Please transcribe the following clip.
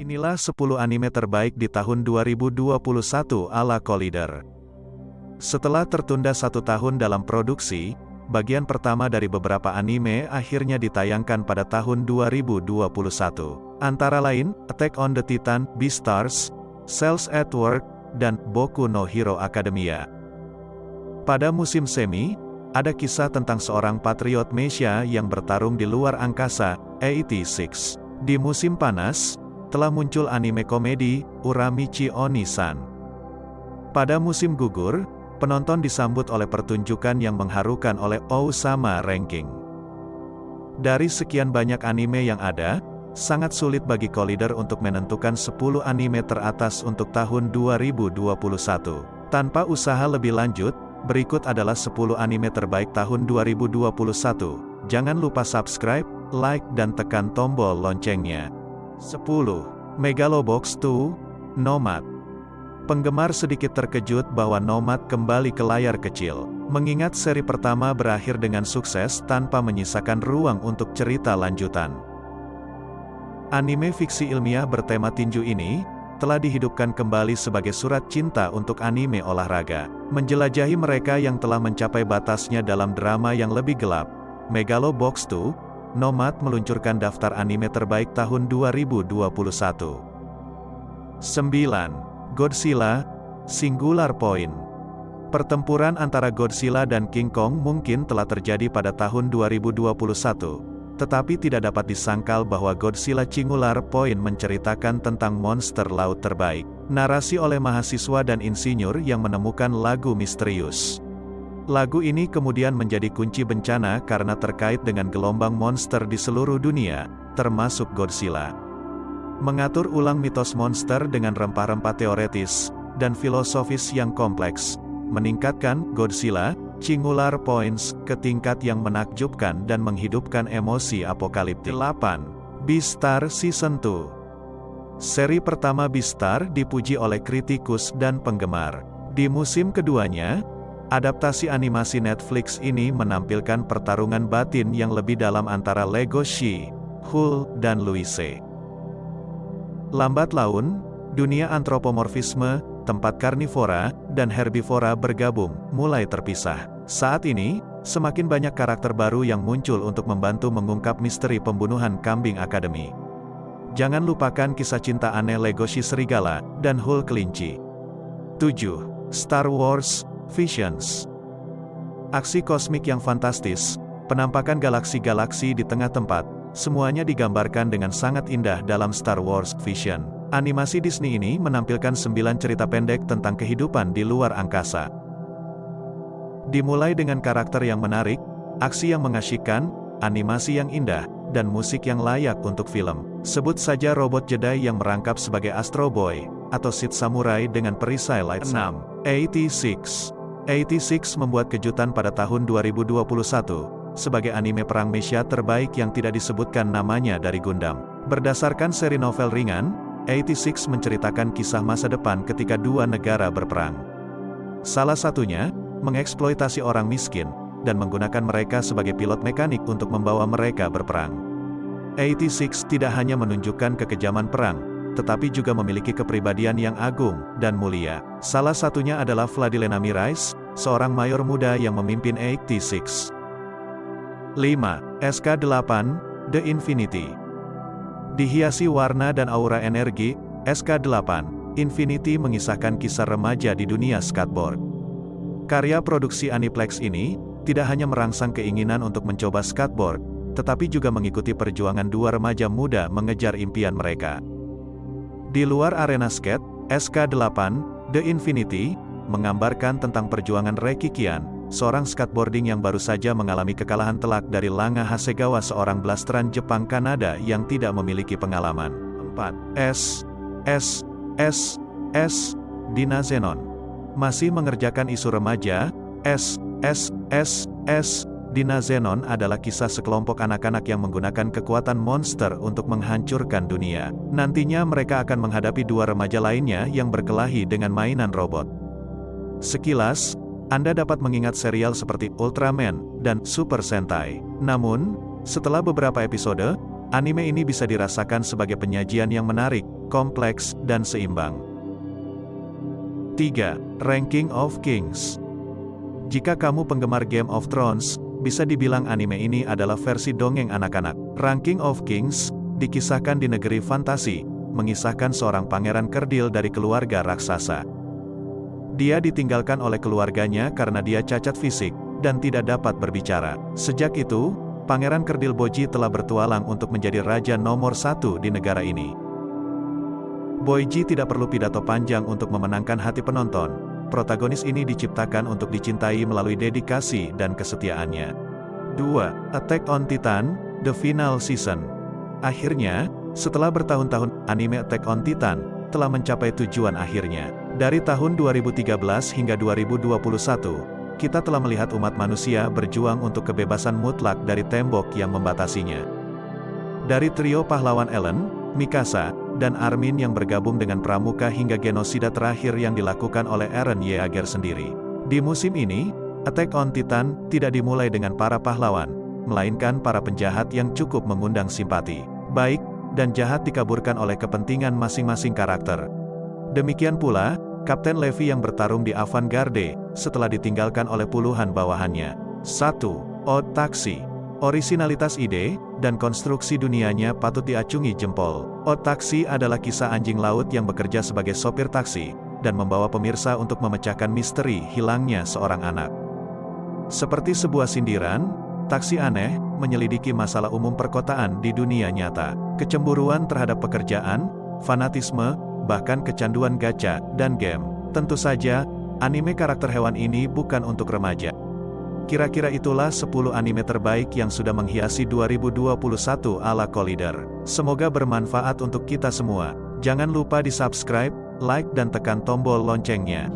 Inilah 10 anime terbaik di tahun 2021 ala Collider. Setelah tertunda 1 tahun dalam produksi, bagian pertama dari beberapa anime akhirnya ditayangkan pada tahun 2021. Antara lain, Attack on the Titan, Beastars, Cells at Work, dan Boku no Hero Academia. Pada musim semi, ada kisah tentang seorang patriot Meisha yang bertarung di luar angkasa, 86. Di musim panas, telah muncul anime komedi, Uramichi Onisan. Pada musim gugur, penonton disambut oleh pertunjukan yang mengharukan oleh Ousama Ranking. Dari sekian banyak anime yang ada, sangat sulit bagi Collider untuk menentukan 10 anime teratas untuk tahun 2021. Tanpa usaha lebih lanjut, berikut adalah 10 anime terbaik tahun 2021. Jangan lupa subscribe, like dan tekan tombol loncengnya. 10. Megalobox 2, Nomad. Penggemar sedikit terkejut bahwa Nomad kembali ke layar kecil, mengingat seri pertama berakhir dengan sukses tanpa menyisakan ruang untuk cerita lanjutan. Anime fiksi ilmiah bertema tinju ini telah dihidupkan kembali sebagai surat cinta untuk anime olahraga, menjelajahi mereka yang telah mencapai batasnya dalam drama yang lebih gelap. Megalobox 2, Nomad meluncurkan daftar anime terbaik tahun 2021. 9. Godzilla, Singular Point. Pertempuran antara Godzilla dan King Kong mungkin telah terjadi pada tahun 2021, tetapi tidak dapat disangkal bahwa Godzilla Singular Point menceritakan tentang monster laut terbaik. Narasi oleh mahasiswa dan insinyur yang menemukan lagu misterius. Lagu ini kemudian menjadi kunci bencana karena terkait dengan gelombang monster di seluruh dunia, termasuk Godzilla. Mengatur ulang mitos monster dengan rempah-rempah teoretis dan filosofis yang kompleks, meningkatkan Godzilla, Singular Points ke tingkat yang menakjubkan dan menghidupkan emosi apokaliptik. 8. Beastar Season 2. Seri pertama Beastar dipuji oleh kritikus dan penggemar. Di musim keduanya, adaptasi animasi Netflix ini menampilkan pertarungan batin yang lebih dalam antara Legoshi, Hull, dan Louise. Lambat laun, dunia antropomorfisme, tempat karnivora, dan herbivora bergabung, mulai terpisah. Saat ini, semakin banyak karakter baru yang muncul untuk membantu mengungkap misteri pembunuhan kambing akademi. Jangan lupakan kisah cinta aneh Legoshi serigala, dan Hull kelinci. 7. Star Wars Visions. Aksi kosmik yang fantastis, penampakan galaksi-galaksi di tengah tempat, semuanya digambarkan dengan sangat indah dalam Star Wars Vision. Animasi Disney ini menampilkan 9 cerita pendek tentang kehidupan di luar angkasa. Dimulai dengan karakter yang menarik, aksi yang mengasyikkan, animasi yang indah, dan musik yang layak untuk film. Sebut saja robot Jedi yang merangkap sebagai Astro Boy, atau Sith Samurai dengan perisai lightsaber. 86. 86 membuat kejutan pada tahun 2021, sebagai anime perang mecha terbaik yang tidak disebutkan namanya dari Gundam. Berdasarkan seri novel ringan, 86 menceritakan kisah masa depan ketika 2 negara berperang. Salah satunya, mengeksploitasi orang miskin, dan menggunakan mereka sebagai pilot mekanik untuk membawa mereka berperang. 86 tidak hanya menunjukkan kekejaman perang, tetapi juga memiliki kepribadian yang agung dan mulia. Salah satunya adalah Vladilena Mirais, seorang mayor muda yang memimpin 86. 5. SK8, The Infinity. Dihiasi warna dan aura energi, SK8, Infinity mengisahkan kisah remaja di dunia skateboard. Karya produksi Aniplex ini, tidak hanya merangsang keinginan untuk mencoba skateboard, tetapi juga mengikuti perjuangan 2 remaja muda mengejar impian mereka. Di luar arena skate, SK8, The Infinity, menggambarkan tentang perjuangan Reki Kian, seorang skateboarding yang baru saja mengalami kekalahan telak dari Langa Hasegawa, seorang blasteran Jepang Kanada yang tidak memiliki pengalaman. 4. Dina Zenon. Masih mengerjakan isu remaja, Dina Zenon adalah kisah sekelompok anak-anak yang menggunakan kekuatan monster untuk menghancurkan dunia. Nantinya mereka akan menghadapi 2 remaja lainnya yang berkelahi dengan mainan robot. Sekilas, Anda dapat mengingat serial seperti Ultraman dan Super Sentai. Namun, setelah beberapa episode, anime ini bisa dirasakan sebagai penyajian yang menarik, kompleks, dan seimbang. 3. Ranking of Kings. Jika kamu penggemar Game of Thrones, bisa dibilang anime ini adalah versi dongeng anak-anak. Ranking of Kings dikisahkan di negeri fantasi, mengisahkan seorang pangeran kerdil dari keluarga raksasa. Dia ditinggalkan oleh keluarganya karena dia cacat fisik dan tidak dapat berbicara. Sejak itu, Pangeran Kerdil Boji telah bertualang untuk menjadi raja nomor 1 di negara ini. Boji tidak perlu pidato panjang untuk memenangkan hati penonton. Protagonis ini diciptakan untuk dicintai melalui dedikasi dan kesetiaannya. 2. Attack on Titan, The Final Season. Akhirnya, setelah bertahun-tahun, anime Attack on Titan telah mencapai tujuan akhirnya. Dari tahun 2013 hingga 2021, kita telah melihat umat manusia berjuang untuk kebebasan mutlak dari tembok yang membatasinya. Dari trio pahlawan Ellen, Mikasa, dan Armin yang bergabung dengan Pramuka hingga genosida terakhir yang dilakukan oleh Eren Yeager sendiri. Di musim ini, Attack on Titan tidak dimulai dengan para pahlawan, melainkan para penjahat yang cukup mengundang simpati. Baik dan jahat dikaburkan oleh kepentingan masing-masing karakter. Demikian pula, Kapten Levi yang bertarung di Avant-Garde, setelah ditinggalkan oleh puluhan bawahannya. 1. Odd Taxi. Orisinalitas ide dan konstruksi dunianya patut diacungi jempol. Odd Taxi adalah kisah anjing laut yang bekerja sebagai sopir taksi, dan membawa pemirsa untuk memecahkan misteri hilangnya seorang anak. Seperti sebuah sindiran, taksi aneh menyelidiki masalah umum perkotaan di dunia nyata. Kecemburuan terhadap pekerjaan, fanatisme, bahkan kecanduan gacha dan game. Tentu saja, anime karakter hewan ini bukan untuk remaja. Kira-kira itulah 10 anime terbaik yang sudah menghiasi 2021 ala Collider. Semoga bermanfaat untuk kita semua. Jangan lupa di subscribe, like dan tekan tombol loncengnya.